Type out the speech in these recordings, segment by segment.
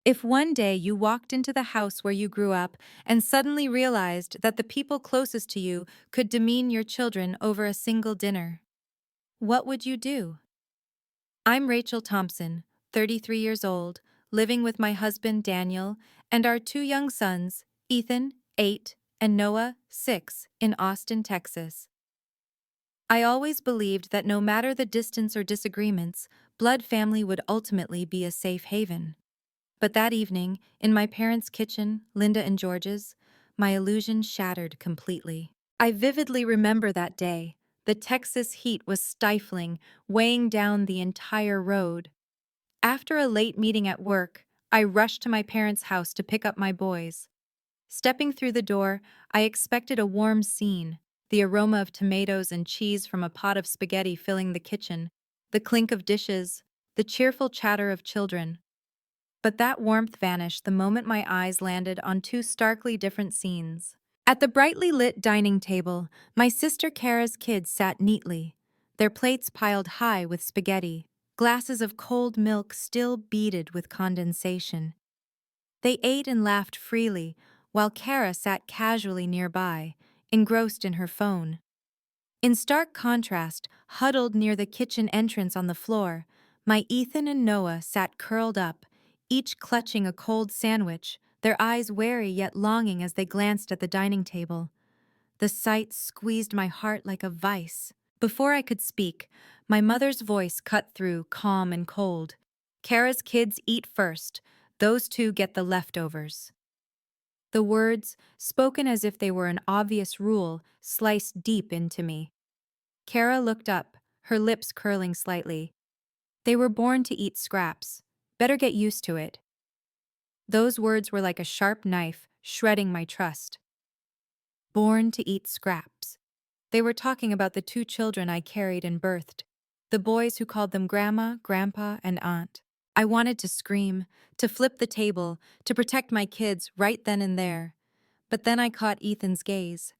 If one day you walked into the house where you grew up and suddenly realized that the people closest to you could demean your children over a single dinner, what would you do? I'm Rachel Thompson, 33 years old, living with my husband Daniel and our two young sons, Ethan, 8, and Noah, 6, in Austin, Texas. I always believed that no matter the distance or disagreements, blood family would ultimately be a safe haven. But that evening, in my parents' kitchen, Linda and George's, my illusion shattered completely. I vividly remember that day. The Texas heat was stifling, weighing down the entire road. After a late meeting at work, I rushed to my parents' house to pick up my boys. Stepping through the door, I expected a warm scene, the aroma of tomatoes and cheese from a pot of spaghetti filling the kitchen, the clink of dishes, the cheerful chatter of children. But that warmth vanished the moment my eyes landed on two starkly different scenes. At the brightly lit dining table, my sister Kara's kids sat neatly, their plates piled high with spaghetti, glasses of cold milk still beaded with condensation. They ate and laughed freely, while Kara sat casually nearby, engrossed in her phone. In stark contrast, huddled near the kitchen entrance on the floor, my Ethan and Noah sat curled up, each clutching a cold sandwich, their eyes wary yet longing as they glanced at the dining table. The sight squeezed my heart like a vice. Before I could speak, my mother's voice cut through, calm and cold. Kara's kids eat first, those two get the leftovers. The words, spoken as if they were an obvious rule, sliced deep into me. Kara looked up, her lips curling slightly. They were born to eat scraps. Better get used to it. Those words were like a sharp knife, shredding my trust. Born to eat scraps. They were talking about the two children I carried and birthed, the boys who called them Grandma, Grandpa, and Aunt. I wanted to scream, to flip the table, to protect my kids right then and there. But then I caught Ethan's gaze.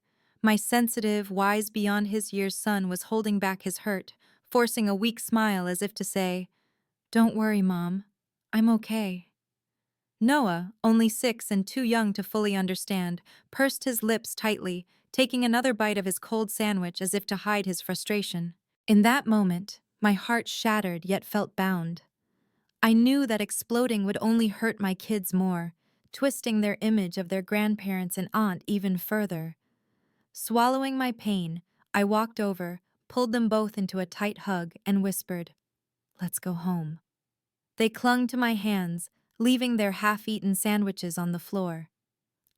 My sensitive, wise beyond his years son was holding back his hurt, forcing a weak smile as if to say, "Don't worry, Mom. I'm okay." Noah, only 6 and too young to fully understand, pursed his lips tightly, taking another bite of his cold sandwich as if to hide his frustration. In that moment, my heart shattered yet felt bound. I knew that exploding would only hurt my kids more, twisting their image of their grandparents and aunt even further. Swallowing my pain, I walked over, pulled them both into a tight hug, and whispered, "Let's go home." They clung to my hands, leaving their half-eaten sandwiches on the floor.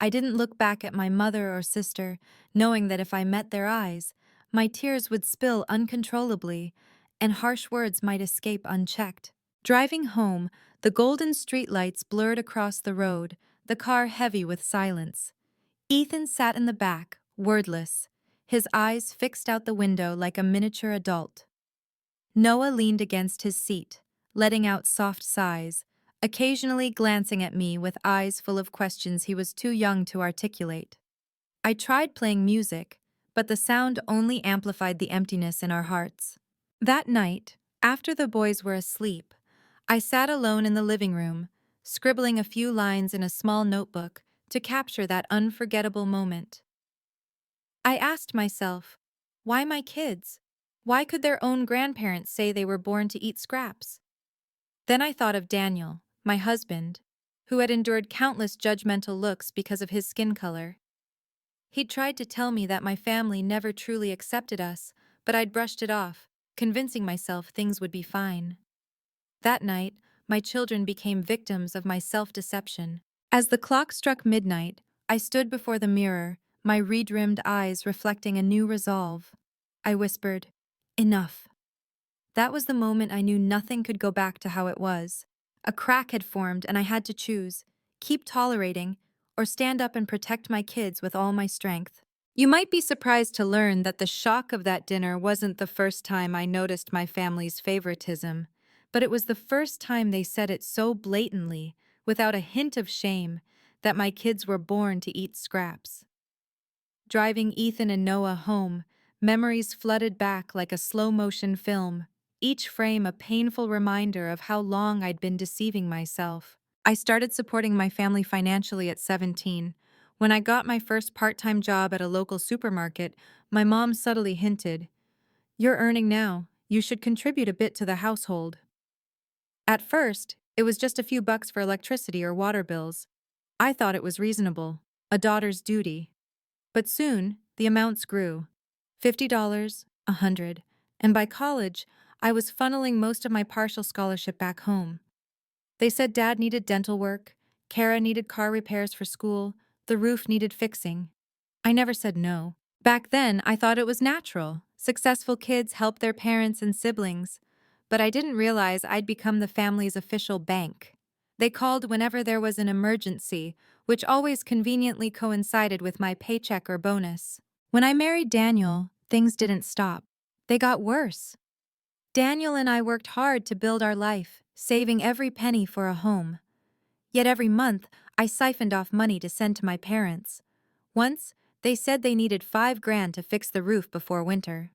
I didn't look back at my mother or sister, knowing that if I met their eyes, my tears would spill uncontrollably, and harsh words might escape unchecked. Driving home, the golden streetlights blurred across the road, the car heavy with silence. Ethan sat in the back, wordless, his eyes fixed out the window like a miniature adult. Noah leaned against his seat, letting out soft sighs, occasionally glancing at me with eyes full of questions he was too young to articulate. I tried playing music, but the sound only amplified the emptiness in our hearts. That night, after the boys were asleep, I sat alone in the living room, scribbling a few lines in a small notebook to capture that unforgettable moment. I asked myself, why my kids? Why could their own grandparents say they were born to eat scraps? Then I thought of Daniel, my husband, who had endured countless judgmental looks because of his skin color. He'd tried to tell me that my family never truly accepted us, but I'd brushed it off, convincing myself things would be fine. That night, my children became victims of my self-deception. As the clock struck midnight, I stood before the mirror, my red-rimmed eyes reflecting a new resolve. I whispered, "Enough." That was the moment I knew nothing could go back to how it was. A crack had formed and I had to choose, keep tolerating, or stand up and protect my kids with all my strength. You might be surprised to learn that the shock of that dinner wasn't the first time I noticed my family's favoritism, but it was the first time they said it so blatantly, without a hint of shame, that my kids were born to eat scraps. Driving Ethan and Noah home, memories flooded back like a slow-motion film, each frame a painful reminder of how long I'd been deceiving myself. I started supporting my family financially at 17. When I got my first part-time job at a local supermarket, my mom subtly hinted, "You're earning now. You should contribute a bit to the household." At first, it was just a few bucks for electricity or water bills. I thought it was reasonable, a daughter's duty. But soon, the amounts grew. $50, $100, and by college, I was funneling most of my partial scholarship back home. They said Dad needed dental work, Kara needed car repairs for school, the roof needed fixing. I never said no. Back then, I thought it was natural. Successful kids help their parents and siblings. But I didn't realize I'd become the family's official bank. They called whenever there was an emergency, which always conveniently coincided with my paycheck or bonus. When I married Daniel, things didn't stop. They got worse. Daniel and I worked hard to build our life, saving every penny for a home. Yet every month, I siphoned off money to send to my parents. Once, they said they needed $5,000 to fix the roof before winter.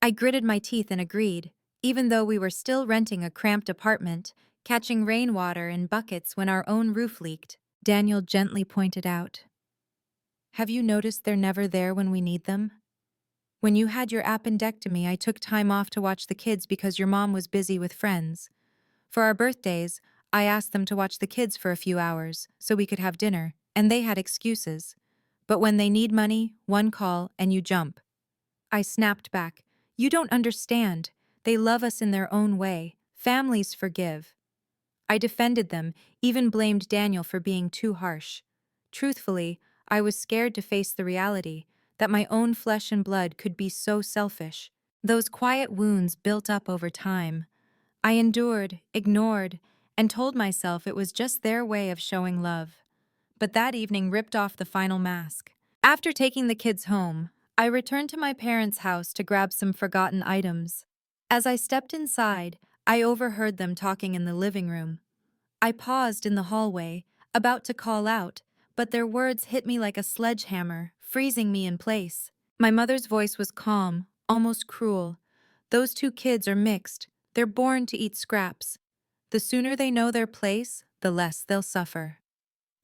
I gritted my teeth and agreed, even though we were still renting a cramped apartment, catching rainwater in buckets when our own roof leaked. Daniel gently pointed out, "Have you noticed they're never there when we need them? When you had your appendectomy, I took time off to watch the kids because your mom was busy with friends. For our birthdays, I asked them to watch the kids for a few hours so we could have dinner, and they had excuses. But when they need money, one call and you jump." I snapped back, "You don't understand. They love us in their own way. Families forgive." I defended them, even blamed Daniel for being too harsh. Truthfully, I was scared to face the reality that my own flesh and blood could be so selfish. Those quiet wounds built up over time. I endured, ignored, and told myself it was just their way of showing love. But that evening ripped off the final mask. After taking the kids home, I returned to my parents' house to grab some forgotten items. As I stepped inside, I overheard them talking in the living room. I paused in the hallway, about to call out, but their words hit me like a sledgehammer, freezing me in place. My mother's voice was calm, almost cruel. "Those two kids are mixed. They're born to eat scraps. The sooner they know their place, the less they'll suffer."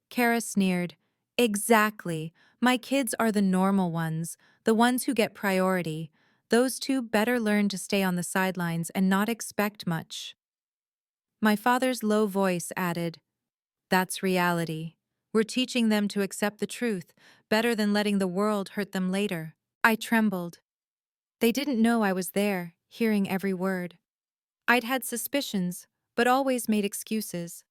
Kara sneered, "Exactly. My kids are the normal ones, the ones who get priority. Those two better learn to stay on the sidelines and not expect much." My father's low voice added, "That's reality. We're teaching them to accept the truth, better than letting the world hurt them later." I trembled. They didn't know I was there, hearing every word. I'd had suspicions, but always made excuses.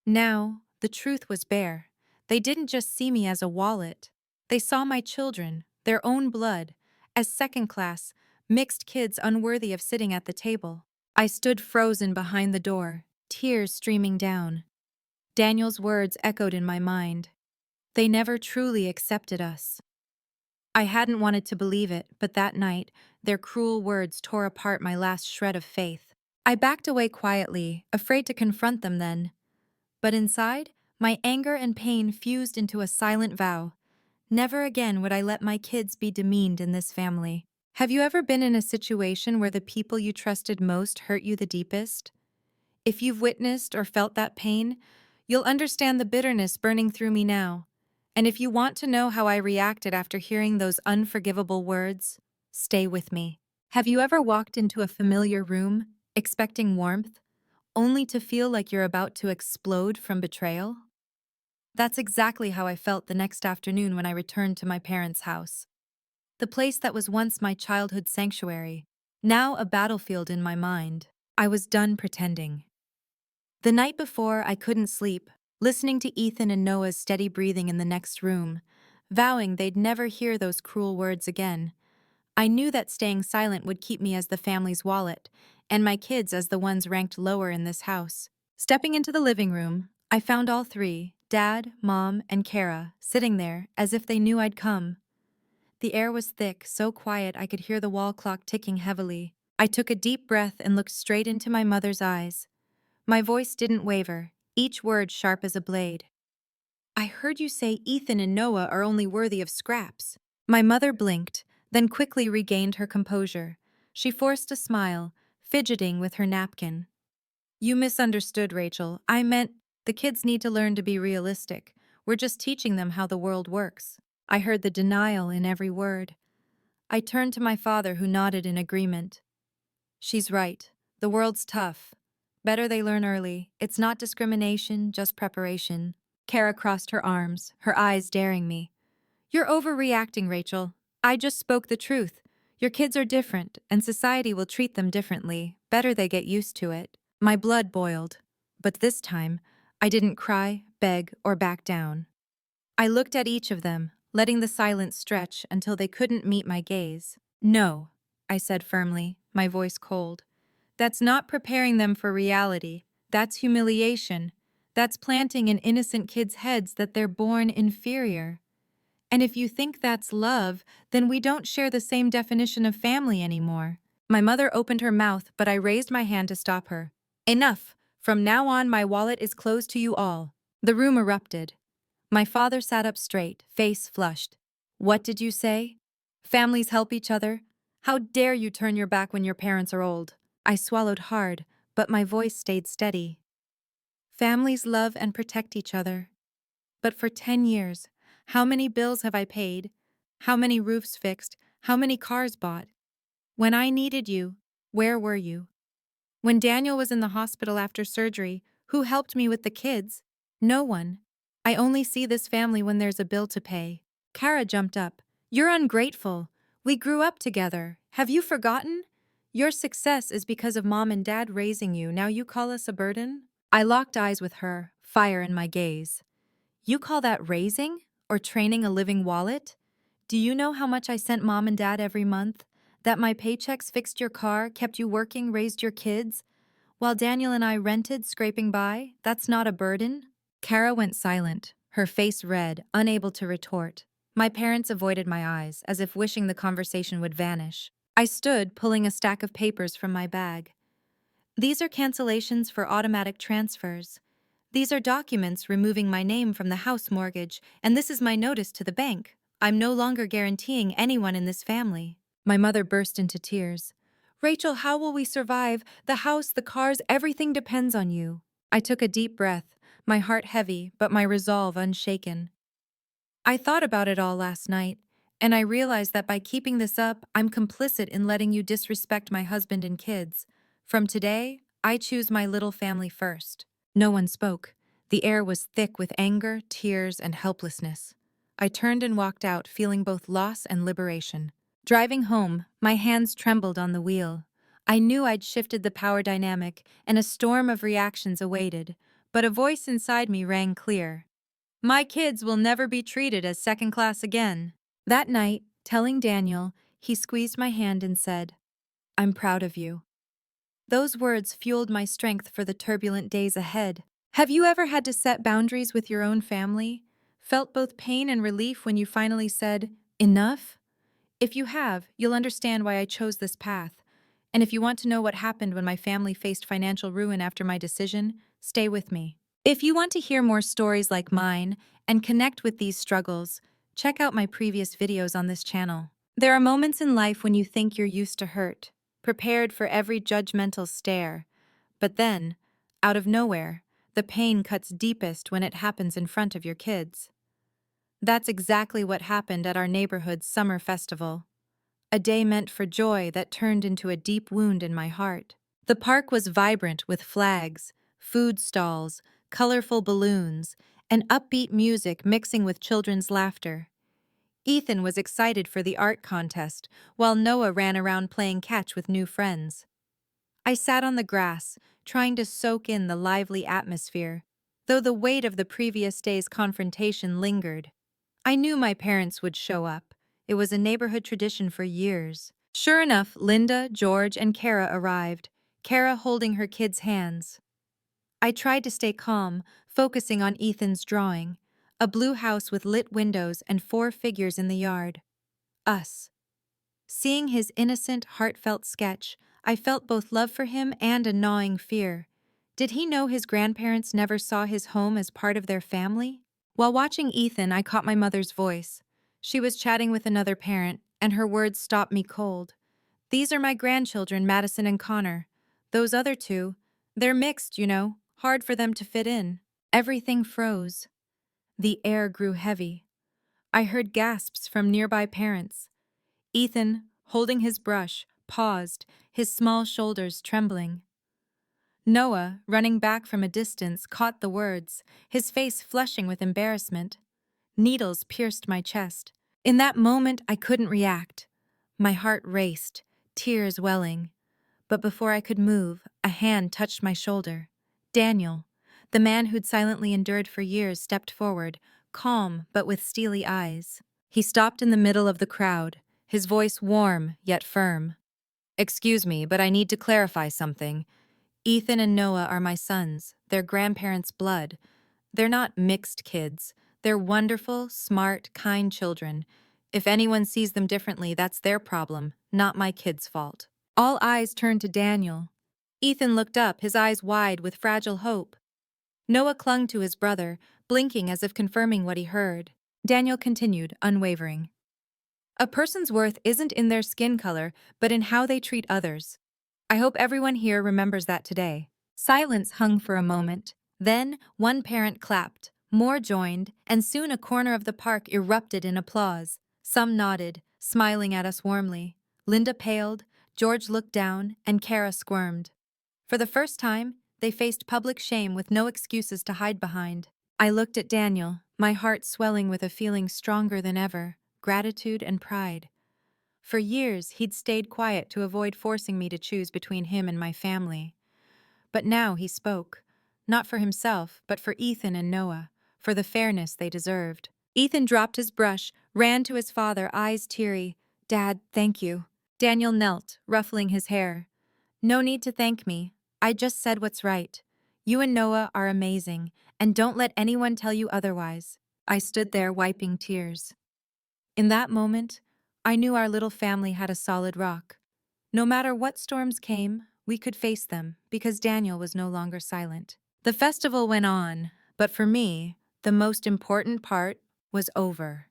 Now, the truth was bare. They didn't just see me as a wallet. They saw my children, their own blood, as second-class, mixed kids unworthy of sitting at the table. I stood frozen behind the door, tears streaming down. Daniel's words echoed in my mind. They never truly accepted us. I hadn't wanted to believe it, but that night, their cruel words tore apart my last shred of faith. I backed away quietly, afraid to confront them then. But inside, my anger and pain fused into a silent vow. Never again would I let my kids be demeaned in this family. Have you ever been in a situation where the people you trusted most hurt you the deepest? If you've witnessed or felt that pain, you'll understand the bitterness burning through me now. And if you want to know how I reacted after hearing those unforgivable words, stay with me. Have you ever walked into a familiar room, expecting warmth, only to feel like you're about to explode from betrayal? That's exactly how I felt the next afternoon when I returned to my parents' house. The place that was once my childhood sanctuary, now a battlefield in my mind. I was done pretending. The night before, I couldn't sleep, listening to Ethan and Noah's steady breathing in the next room, vowing they'd never hear those cruel words again. I knew that staying silent would keep me as the family's wallet, and my kids as the ones ranked lower in this house. Stepping into the living room, I found all three, Dad, Mom, and Kara, sitting there as if they knew I'd come. The air was thick, so quiet I could hear the wall clock ticking heavily. I took a deep breath and looked straight into my mother's eyes. My voice didn't waver, each word sharp as a blade. "I heard you say Ethan and Noah are only worthy of scraps." My mother blinked, then quickly regained her composure. She forced a smile, fidgeting with her napkin. "You misunderstood, Rachel. I meant The kids need to learn to be realistic. We're just teaching them how the world works. I heard the denial in every word. I turned to my father, who nodded in agreement. She's right. The world's tough. Better they learn early. It's not discrimination, just preparation. Kara crossed her arms, her eyes daring me. You're overreacting, Rachel. I just spoke the truth. Your kids are different, and society will treat them differently. Better they get used to it. My blood boiled. But this time, I didn't cry, beg, or back down. I looked at each of them, letting the silence stretch until they couldn't meet my gaze. No, I said firmly, my voice cold. That's not preparing them for reality. That's humiliation. That's planting in innocent kids' heads that they're born inferior. And if you think that's love, then we don't share the same definition of family anymore. My mother opened her mouth, but I raised my hand to stop her. Enough! From now on, my wallet is closed to you all. The room erupted. My father sat up straight, face flushed. What did you say? Families help each other? How dare you turn your back when your parents are old? I swallowed hard, but my voice stayed steady. Families love and protect each other. But for 10 years, how many bills have I paid? How many roofs fixed? How many cars bought? When I needed you, where were you? When Daniel was in the hospital after surgery, who helped me with the kids? No one. I only see this family when there's a bill to pay. Kara jumped up. You're ungrateful. We grew up together. Have you forgotten? Your success is because of Mom and Dad raising you. Now you call us a burden? I locked eyes with her, fire in my gaze. You call that raising? Or training a living wallet? Do you know how much I sent Mom and Dad every month? That my paychecks fixed your car, kept you working, raised your kids? While Daniel and I rented, scraping by? That's not a burden? Kara went silent, her face red, unable to retort. My parents avoided my eyes, as if wishing the conversation would vanish. I stood, pulling a stack of papers from my bag. These are cancellations for automatic transfers. These are documents removing my name from the house mortgage, and this is my notice to the bank. I'm no longer guaranteeing anyone in this family. My mother burst into tears. Rachel, how will we survive? The house, the cars, everything depends on you. I took a deep breath, my heart heavy, but my resolve unshaken. I thought about it all last night, and I realized that by keeping this up, I'm complicit in letting you disrespect my husband and kids. From today, I choose my little family first. No one spoke. The air was thick with anger, tears, and helplessness. I turned and walked out, feeling both loss and liberation. Driving home, my hands trembled on the wheel. I knew I'd shifted the power dynamic, and a storm of reactions awaited, but a voice inside me rang clear. My kids will never be treated as second class again. That night, telling Daniel, he squeezed my hand and said, I'm proud of you. Those words fueled my strength for the turbulent days ahead. Have you ever had to set boundaries with your own family? Felt both pain and relief when you finally said, enough? If you have, you'll understand why I chose this path. And if you want to know what happened when my family faced financial ruin after my decision, stay with me. If you want to hear more stories like mine and connect with these struggles, check out my previous videos on this channel. There are moments in life when you think you're used to hurt, prepared for every judgmental stare. But then, out of nowhere, the pain cuts deepest when it happens in front of your kids. That's exactly what happened at our neighborhood's summer festival. A day meant for joy that turned into a deep wound in my heart. The park was vibrant with flags, food stalls, colorful balloons, and upbeat music mixing with children's laughter. Ethan was excited for the art contest, while Noah ran around playing catch with new friends. I sat on the grass, trying to soak in the lively atmosphere, though the weight of the previous day's confrontation lingered. I knew my parents would show up. It was a neighborhood tradition for years. Sure enough, Linda, George, and Kara arrived, Kara holding her kids' hands. I tried to stay calm, focusing on Ethan's drawing, a blue house with lit windows and 4 figures in the yard. Us. Seeing his innocent, heartfelt sketch, I felt both love for him and a gnawing fear. Did he know his grandparents never saw his home as part of their family? While watching Ethan, I caught my mother's voice. She was chatting with another parent, and her words stopped me cold. These are my grandchildren, Madison and Connor. Those other two, they're mixed, hard for them to fit in. Everything froze. The air grew heavy. I heard gasps from nearby parents. Ethan, holding his brush, paused, his small shoulders trembling. Noah, running back from a distance, caught the words, his face flushing with embarrassment. Needles pierced my chest. In that moment, I couldn't react. My heart raced, tears welling. But before I could move, a hand touched my shoulder. Daniel, the man who'd silently endured for years, stepped forward, calm but with steely eyes. He stopped in the middle of the crowd, his voice warm yet firm. "Excuse me, but I need to clarify something. Ethan and Noah are my sons, their grandparents' blood. They're not mixed kids. They're wonderful, smart, kind children. If anyone sees them differently, that's their problem, not my kid's fault." All eyes turned to Daniel. Ethan looked up, his eyes wide with fragile hope. Noah clung to his brother, blinking as if confirming what he heard. Daniel continued, unwavering. "A person's worth isn't in their skin color, but in how they treat others. I hope everyone here remembers that today." Silence hung for a moment. Then, one parent clapped, more joined, and soon a corner of the park erupted in applause. Some nodded, smiling at us warmly. Linda paled, George looked down, and Kara squirmed. For the first time, they faced public shame with no excuses to hide behind. I looked at Daniel, my heart swelling with a feeling stronger than ever, gratitude and pride. For years, he'd stayed quiet to avoid forcing me to choose between him and my family. But now he spoke, not for himself, but for Ethan and Noah, for the fairness they deserved. Ethan dropped his brush, ran to his father, eyes teary. "Dad, thank you." Daniel knelt, ruffling his hair. "No need to thank me. I just said what's right. You and Noah are amazing, and don't let anyone tell you otherwise." I stood there wiping tears. In that moment, I knew our little family had a solid rock. No matter what storms came, we could face them because Daniel was no longer silent. The festival went on, but for me, the most important part was over.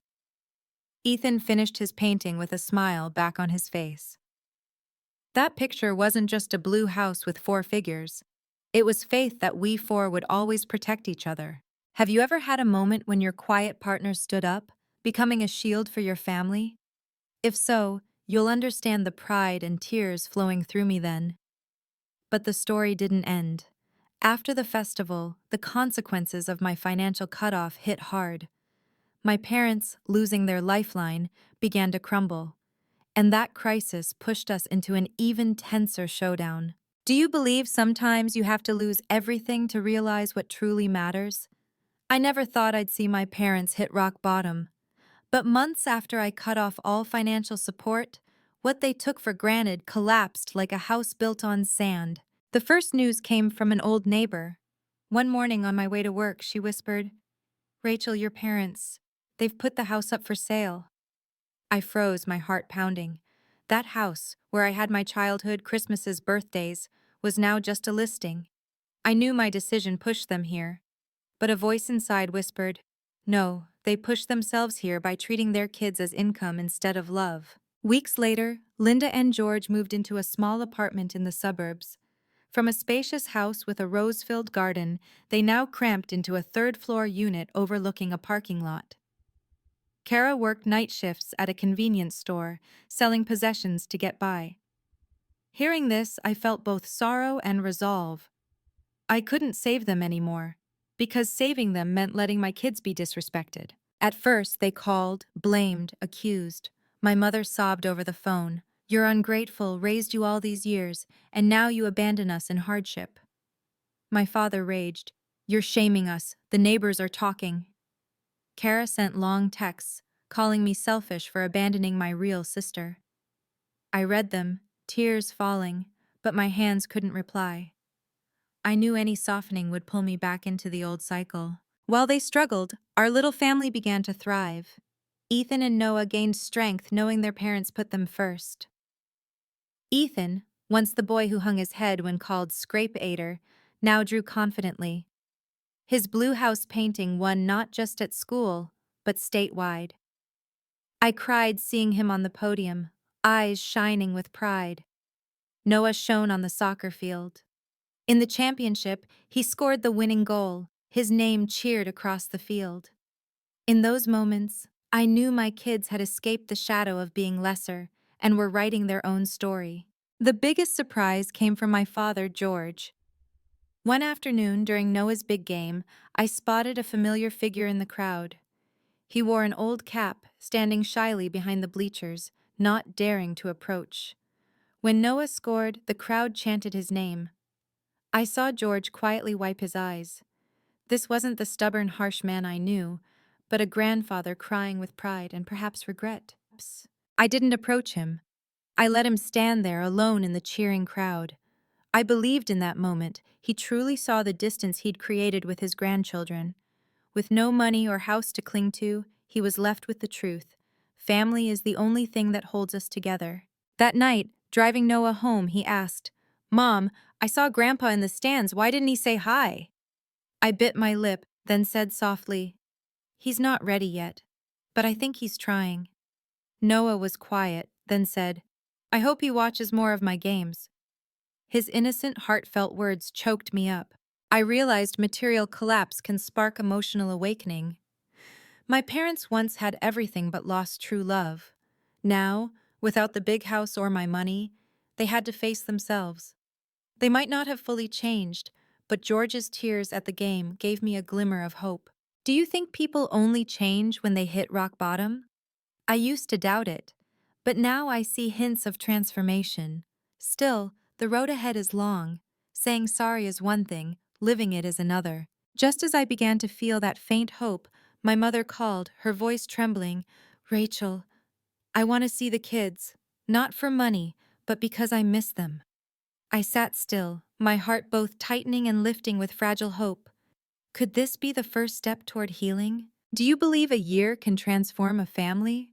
Ethan finished his painting with a smile back on his face. That picture wasn't just a blue house with 4 figures. It was faith that we four would always protect each other. Have you ever had a moment when your quiet partner stood up, becoming a shield for your family? If so, you'll understand the pride and tears flowing through me then. But the story didn't end. After the festival, the consequences of my financial cutoff hit hard. My parents, losing their lifeline, began to crumble. And that crisis pushed us into an even tenser showdown. Do you believe sometimes you have to lose everything to realize what truly matters? I never thought I'd see my parents hit rock bottom. But months after I cut off all financial support, what they took for granted collapsed like a house built on sand. The first news came from an old neighbor. One morning on my way to work, she whispered, "Rachel, your parents, they've put the house up for sale." I froze, my heart pounding. That house, where I had my childhood, Christmases, birthdays, was now just a listing. I knew my decision pushed them here. But a voice inside whispered, "No, they pushed themselves here by treating their kids as income instead of love." Weeks later, Linda and George moved into a small apartment in the suburbs. From a spacious house with a rose-filled garden, they now cramped into a third-floor unit overlooking a parking lot. Kara worked night shifts at a convenience store, selling possessions to get by. Hearing this, I felt both sorrow and resolve. I couldn't save them anymore, because saving them meant letting my kids be disrespected. At first, they called, blamed, accused. My mother sobbed over the phone. "You're ungrateful, raised you all these years, and now you abandon us in hardship." My father raged. "You're shaming us. The neighbors are talking." Kara sent long texts, calling me selfish for abandoning my real sister. I read them, tears falling, but my hands couldn't reply. I knew any softening would pull me back into the old cycle. While they struggled, our little family began to thrive. Ethan and Noah gained strength knowing their parents put them first. Ethan, once the boy who hung his head when called scrape-ater, now drew confidently. His blue house painting won not just at school, but statewide. I cried seeing him on the podium, eyes shining with pride. Noah shone on the soccer field. In the championship, he scored the winning goal, His name cheered across the field. In those moments, I knew my kids had escaped the shadow of being lesser and were writing their own story. The biggest surprise came from my father, George. One afternoon during Noah's big game, I spotted a familiar figure in the crowd. He wore an old cap, standing shyly behind the bleachers, not daring to approach. When Noah scored, the crowd chanted his name. I saw George quietly wipe his eyes. This wasn't the stubborn, harsh man I knew, but a grandfather crying with pride and perhaps regret. I didn't approach him. I let him stand there alone in the cheering crowd. I believed in that moment he truly saw the distance he'd created with his grandchildren. With no money or house to cling to, he was left with the truth. Family is the only thing that holds us together. That night, driving Noah home, he asked, "Mom, I saw Grandpa in the stands. Why didn't he say hi?" I bit my lip, then said softly, "He's not ready yet, but I think he's trying." Noah was quiet, then said, "I hope he watches more of my games." His innocent, heartfelt words choked me up. I realized material collapse can spark emotional awakening. My parents once had everything but lost true love. Now, without the big house or my money, they had to face themselves. They might not have fully changed, but George's tears at the game gave me a glimmer of hope. Do you think people only change when they hit rock bottom? I used to doubt it, but now I see hints of transformation. Still, the road ahead is long. Saying sorry is one thing, living it is another. Just as I began to feel that faint hope, my mother called, her voice trembling, "Rachel, I want to see the kids, not for money, but because I miss them." I sat still, my heart both tightening and lifting with fragile hope. Could this be the first step toward healing? Do you believe a year can transform a family?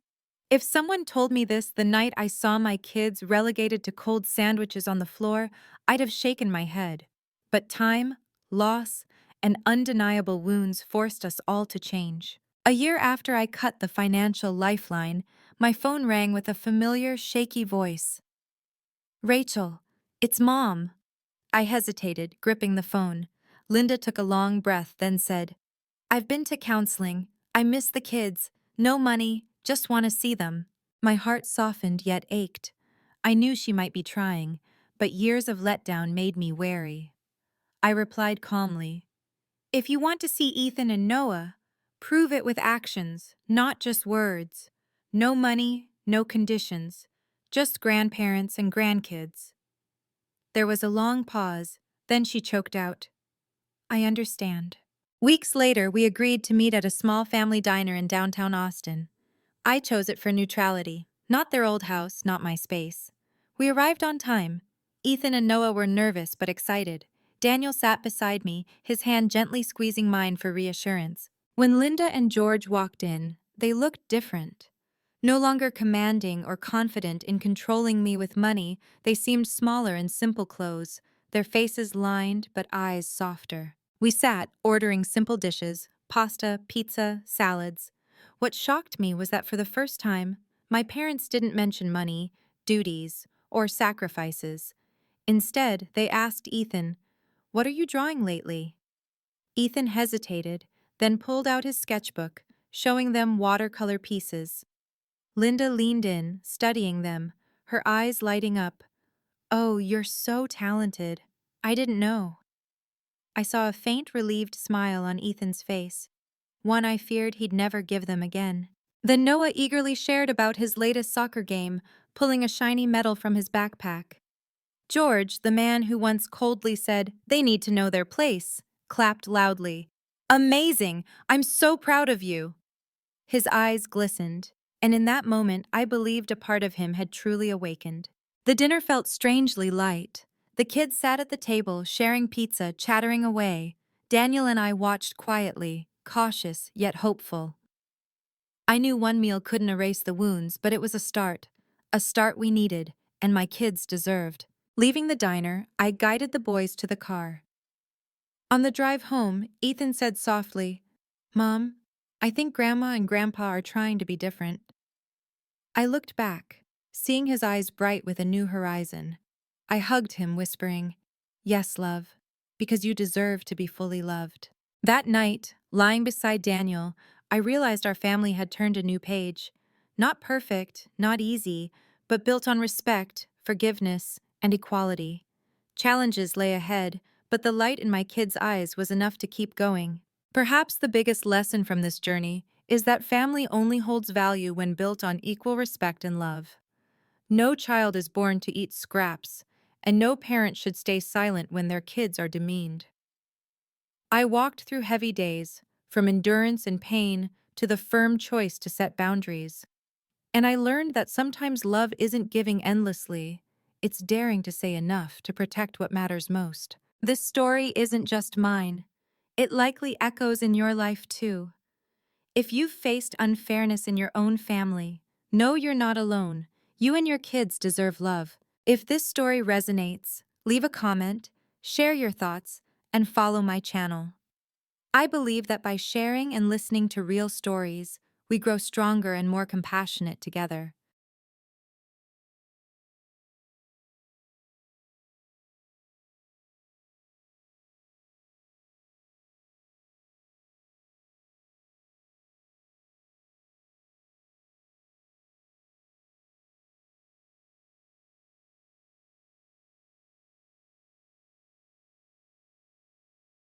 If someone told me this the night I saw my kids relegated to cold sandwiches on the floor, I'd have shaken my head. But time, loss, and undeniable wounds forced us all to change. A year after I cut the financial lifeline, my phone rang with a familiar, shaky voice. "Rachel, it's Mom." I hesitated, gripping the phone. Linda took a long breath, then said, "I've been to counseling. I miss the kids. No money, just want to see them." My heart softened yet ached. I knew she might be trying, but years of letdown made me wary. I replied calmly, "If you want to see Ethan and Noah, prove it with actions, not just words. No money, no conditions, just grandparents and grandkids." There was a long pause, then she choked out, "I understand." Weeks later, we agreed to meet at a small family diner in downtown Austin. I chose it for neutrality, not their old house, not my space. We arrived on time. Ethan and Noah were nervous but excited. Daniel sat beside me, his hand gently squeezing mine for reassurance. When Linda and George walked in, they looked different. No longer commanding or confident in controlling me with money, they seemed smaller in simple clothes, their faces lined but eyes softer. We sat, ordering simple dishes, pasta, pizza, salads. What shocked me was that for the first time, my parents didn't mention money, duties, or sacrifices. Instead, they asked Ethan, "What are you drawing lately?" Ethan hesitated, then pulled out his sketchbook, showing them watercolor pieces. Linda leaned in, studying them, her eyes lighting up. "Oh, you're so talented. I didn't know." I saw a faint, relieved smile on Ethan's face, one I feared he'd never give them again. Then Noah eagerly shared about his latest soccer game, pulling a shiny medal from his backpack. George, the man who once coldly said, "They need to know their place," clapped loudly. "Amazing! I'm so proud of you!" His eyes glistened, and in that moment I believed a part of him had truly awakened. The dinner felt strangely light. The kids sat at the table, sharing pizza, chattering away. Daniel and I watched quietly, cautious yet hopeful. I knew one meal couldn't erase the wounds, but it was a start we needed, and my kids deserved. Leaving the diner, I guided the boys to the car. On the drive home, Ethan said softly, "Mom, I think Grandma and Grandpa are trying to be different." I looked back, seeing his eyes bright with a new horizon. I hugged him, whispering, "Yes, love, because you deserve to be fully loved." That night, lying beside Daniel, I realized our family had turned a new page. Not perfect, not easy, but built on respect, forgiveness, and equality. Challenges lay ahead, but the light in my kids' eyes was enough to keep going. Perhaps the biggest lesson from this journey is that family only holds value when built on equal respect and love. No child is born to eat scraps, and no parent should stay silent when their kids are demeaned. I walked through heavy days, from endurance and pain to the firm choice to set boundaries. And I learned that sometimes love isn't giving endlessly, it's daring to say enough to protect what matters most. This story isn't just mine. It likely echoes in your life too. If you've faced unfairness in your own family, know you're not alone. You and your kids deserve love. If this story resonates, leave a comment, share your thoughts, and follow my channel. I believe that by sharing and listening to real stories, we grow stronger and more compassionate together.